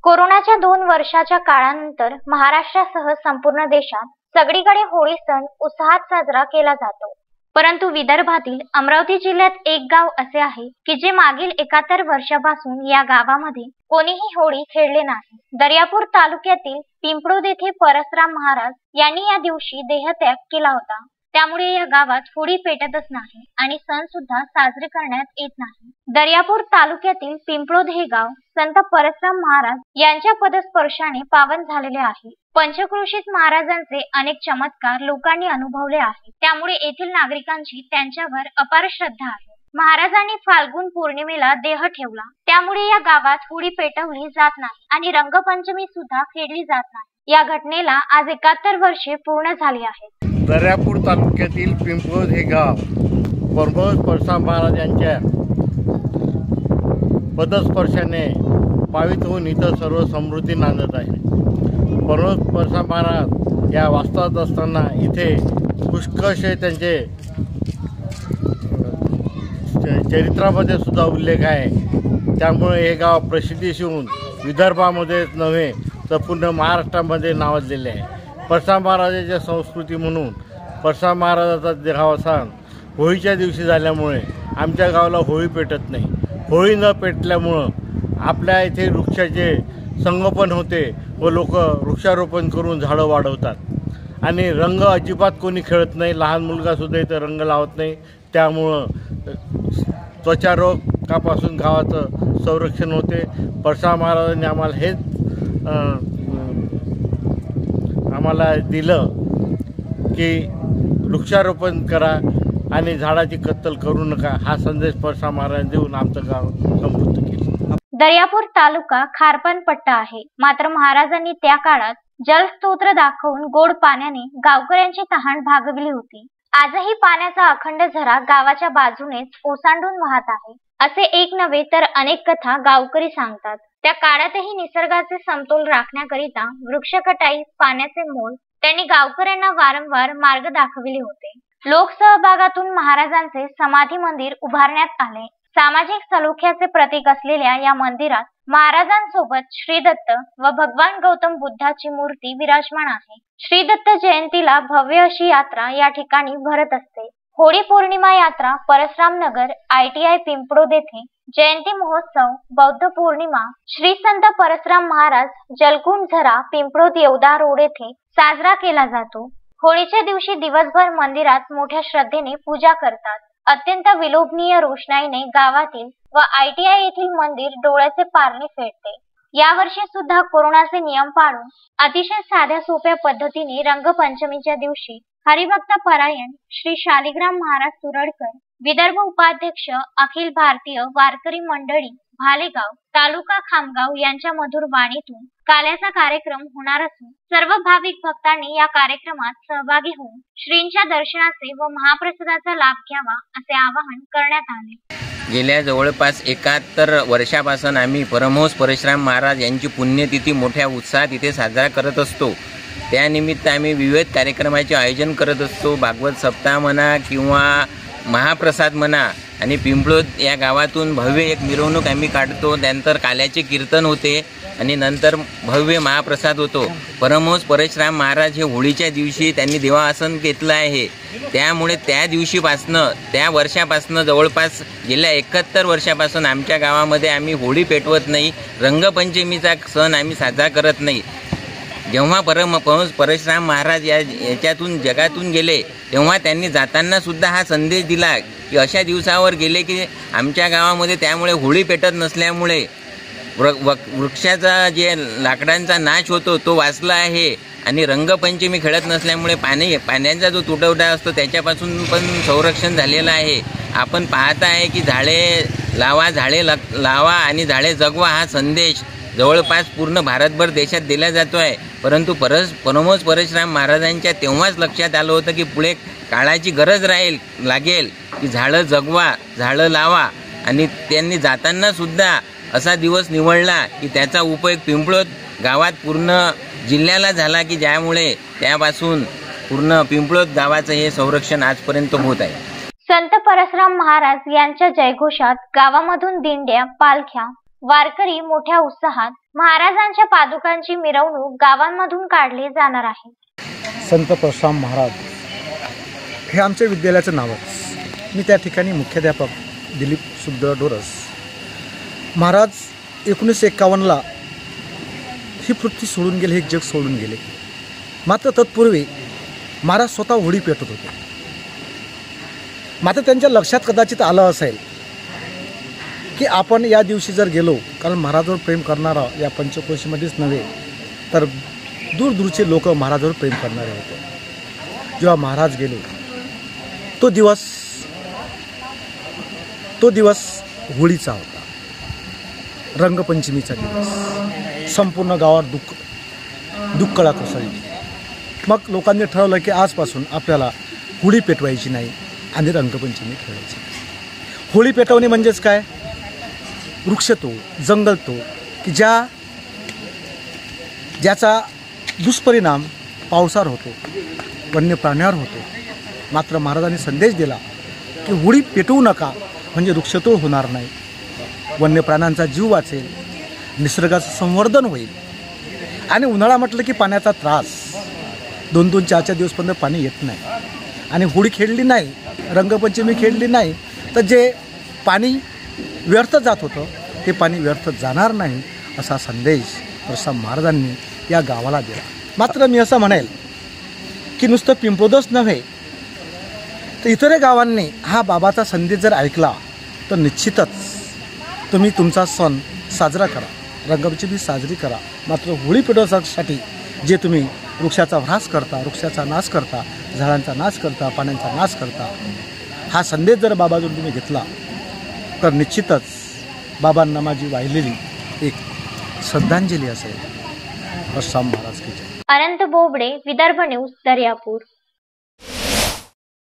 कोरोनाच्या 2 वर्षाच्या काळानंतर महाराष्ट्रासह संपूर्ण देशात सगळीकडे होळी सण उत्साहात साजरा केला जातो। परंतु विदर्भातील अमरावती जिल्ह्यात एक गाव असे आहे की जे मागील 71 वर्षापासून या गावामध्ये कोणीही होळी खेळले नाही। दर्यापूर तालुक्यातील पिंपळूद येथे परसराम महाराज यांनी या दिवशी देहत्याग केला होता। त्यामुळे या गावात होळी पेटतच नाही आणि सण सुद्धा साजरे करण्यात येत नाही। दर्यापूर तालुक्यातील पिंपळूद हे गाव संत परसराम महाराज यांच्या पदस्पर्शाने पावन झालेले आहे। पंचक्रोशीत महाराजांचे अनेक चमत्कार लोकांनी अनुभवले आहेत, त्यामुळे येथील नागरिकांची त्यांच्यावर अपार श्रद्धा आहे। महाराजांनी फाल्गुन पौर्णिमेला देह ठेवला, त्यामुळे या गावात होळी पेटवली जात नाही आणि रंगपंचमी सुद्धा खेळली जात नाही। या घटनेला आज 71 वर्षे पूर्ण झाली आहेत। दर्यापूर तालुक्यातील पिंपळूद हे गाव परसराम महाराज यांच्या पदस्पर्शाने पावित होऊन इथं सर्व समृद्धी नांदत आहे। परसराम महाराज या वास्तवात असताना इथे पुष्कळसे त्यांचे चरित्रामध्ये सुद्धा उल्लेख आहे। त्यामुळे हे गाव प्रसिद्धीस येऊन विदर्भामध्येच नव्हे तर पूर्ण महाराष्ट्रामध्ये नावाजलेले आहे। परसराम महाराजांच्या संस्कृती म्हणून परसराम महाराजाचा देहावसान होळीच्या दिवशी झाल्यामुळे आमच्या गावाला होळी पेटत नाही। होळी न पेटल्यामुळं आपल्या इथे वृक्षाचे संगोपन होते व लोक वृक्षारोपण करून झाडं वाढवतात आणि रंग अजिबात कोणी खेळत नाही। लहान मुलगासुद्धा इथं रंग लावत नाही। त्यामुळं त्वचारोगापासून गावाचं संरक्षण होते। परसराम महाराजांनी आम्हाला हेच दिलं की वृक्षारोपण करा आणि झाडाची कत्तल करू नका, हा संदेश परसराम महाराजांनी देऊन आमचं गाव समृद्ध केलं। दर्यापूर तालुका खारपान पट्टा आहे, मात्र महाराजांनी त्या काळात जलस्तोत्र दाखवून गोड पाण्याने गावकऱ्यांची तहान भागविली होती। आजही पाण्याचा अखंड झरा गावाच्या बाजूनेच ओसांडून वाहत आहे, असे एक नव्हे तर अनेक कथा गावकरी सांगतात। त्या काळातही निसर्गाचे समतोल राखण्याकरिता वृक्षकटाई, पाण्याचे मोल त्यांनी गावकऱ्यांना वारंवार मार्ग दाखविले होते। लोकसहभागातून महाराजांचे समाधी मंदिर उभारण्यात आले। सामाजिक सलोख्याचे प्रतीक असलेल्या या मंदिरात महाराजांसोबत श्री दत्त व भगवान गौतम बुद्धाची मूर्ती विराजमान आहे। श्री दत्त जयंतीला भव्य अशी यात्रा या ठिकाणी भरत असते। होळी पौर्णिमा यात्रा परसराम नगर ITI पिंपळूद येथे, जयंती महोत्सव बौद्ध पौर्णिमा श्री संत परसराम महाराज जलकुंड झरा पिंपळूद येवदा रोड येथे साजरा केला जातो। होळीच्या दिवशी दिवसभर मंदिरात मोठ्या श्रद्धेने पूजा करतात। अत्यंत विलोभनीय रोषणाईने गावातील व ITI येथील मंदिर डोळ्याचे पारणे फेडते। यावर्षी सुद्धा कोरोनाचे नियम पाळून अतिशय साध्या सोप्या पद्धतीने रंगपंचमीच्या दिवशी हरिभक्त परायण श्री शालिग्राम महाराज सुरडकर, विदर्भ उपाध्यक्ष अखिल भारतीय वारकरी मंडळी भालेगाव तालुका खामगाव यांच्या मधुर वाणीतून काल्याचा कार्यक्रम होणार असून सर्व भाविक भक्तांनी या कार्यक्रमात सहभागी होऊन श्रींच्या दर्शनाचे व महाप्रसादाचा लाभ घ्यावा असे आवाहन करण्यात आले। गेल्या जवळपास 71 वर्षापासून आम्ही परमहंस परशुराम महाराज यांची पुण्यतिथी मोठ्या उत्साहात इथे साजरा करत असतो। त्यानिमित्त आम्ही विविध कार्यक्रमाचे आयोजन करत असतो। भागवत सप्ताह म्हणा किंवा महाप्रसाद म्हणा, आणि पिंपळूद या गावातून भव्य एक मिरवणूक आम्ही काढतो। त्यानंतर काल्याचे कीर्तन होते आणि नंतर भव्य महाप्रसाद होतो। परमहंस परशुराम महाराज हे होळीच्या दिवशी त्यांनी देवासन घेतलं आहे। त्यामुळे त्या दिवशीपासनं, त्या वर्षापासनं जवळपास गेल्या 71 वर्षापासून आमच्या गावामध्ये आम्ही होळी पेटवत नाही, रंगपंचमीचा सण आम्ही साजरा करत नाही। जेव्हा परमहंस परशुराम महाराज याच्यातून जगातून गेले तेव्हा त्यांनी जाताना सुद्धा हा संदेश दिला की अशा दिवसावर गेले की आमच्या गावामध्ये त्यामुळे होळी पेटत नसल्यामुळे वृक्षाचा जे लाकडांचा नाश होतो तो वाचला आहे आणि रंगपंचमी खेळत नसल्यामुळे पाण्याचा जो तुटवडा असतो त्याच्यापासून पण संरक्षण झालेलं आहे। आपण पाहता आहे की झाडे लावा आणि झाडे जगवा हा संदेश जवळपास पूर्ण भारतभर देशात दिला जातो आहे। परंतु परमहंस परशुराम महाराजांच्या तेव्हाच लक्षात आलं होतं की पुढे काळाची गरज लागेल की झाडं जगवा, झाडं लावा, आणि त्यांनी जाताना सुद्धा असा दिवस निवडला की त्याचा उपयोग पिंपळूद गावात पूर्ण जिल्ह्याला झाला की ज्यामुळे त्यापासून पूर्ण पिंपळूद गावाचं हे संरक्षण आजपर्यंत होत आहे। संत परसराम महाराज यांच्या जयघोषात गावामधून दिंड्या, पालख्या वारकरी मोठ्या उत्साहात महाराजांच्या पादुकांची मिरवणूक गावांमधून काढली जाणार आहे. संत परशुराम महाराज हे आमच्या विद्यालयाचं नावच. मी त्या ठिकाणी मुख्याध्यापक दिलीप सुखदेव डोरस. महाराज 1951ला ही पृथ्वी सोडून गेले, हे जग सोडून गेले. मात्र तत्पूर्वी महाराज स्वतः होळी पेटत होते. मात्र त्यांच्या लक्षात कदाचित आलं असेल की आपण या दिवशी जर गेलो, कारण महाराजांवर प्रेम करणारा या पंचक्रोशीमध्येच नव्हे तर दूरदूरचे लोक महाराजांवर प्रेम करणारे होते. जेव्हा महाराज गेले तो दिवस होळीचा होता, रंगपंचमीचा दिवस. संपूर्ण गावात दुःखळा कोसळली. मग लोकांनी ठरवलं की आजपासून आपल्याला होळी पेटवायची नाही आणि रंगपंचमी खेळायची. होळी पेटवणे म्हणजेच काय? वृक्षतोड, जंगलतोड की ज्याचा दुष्परिणाम पावसावर होतो, वन्य प्राण्यावर होतो. मात्र महाराजांनी संदेश दिला की होळी पेटवू नका, म्हणजे वृक्षतोड होणार नाही, वन्य प्राण्यांचा जीव वाचेल, निसर्गाचं संवर्धन होईल. आणि उन्हाळा म्हटलं की पाण्याचा त्रास, 2-2, 4-4 दिवसपर्यंत पाणी येत नाही. आणि होळी खेळली नाही, रंगपंचमी खेळली नाही तर जे पाणी व्यर्थ जात होतं ते पाणी व्यर्थ जाणार नाही, असा संदेश परशुराम महाराजांनी या गावाला दिला. मात्र मी असं म्हणेल की नुसतं पिंपळदच नव्हे तर इतरही गावांनी हा बाबाचा संदेश जर ऐकला तर निश्चितच तुम्ही तुमचा सण साजरा करा, रंगपंचमी साजरी करा. मात्र होळी पेटवण्यासाठी जे तुम्ही वृक्षाचा ह्रास करता, वृक्षाचा नाश करता, झाडांचा नाश करता, पाण्याचा नाश करता, हा संदेश जर बाबाजून तुम्ही घेतला तर निश्चितच बाबांना माझी वाहिलेली एक श्रद्धांजली असेल. परशुराम महाराज की जय. अनंत बोबडे, विदर्भ न्यूज, दर्यापूर.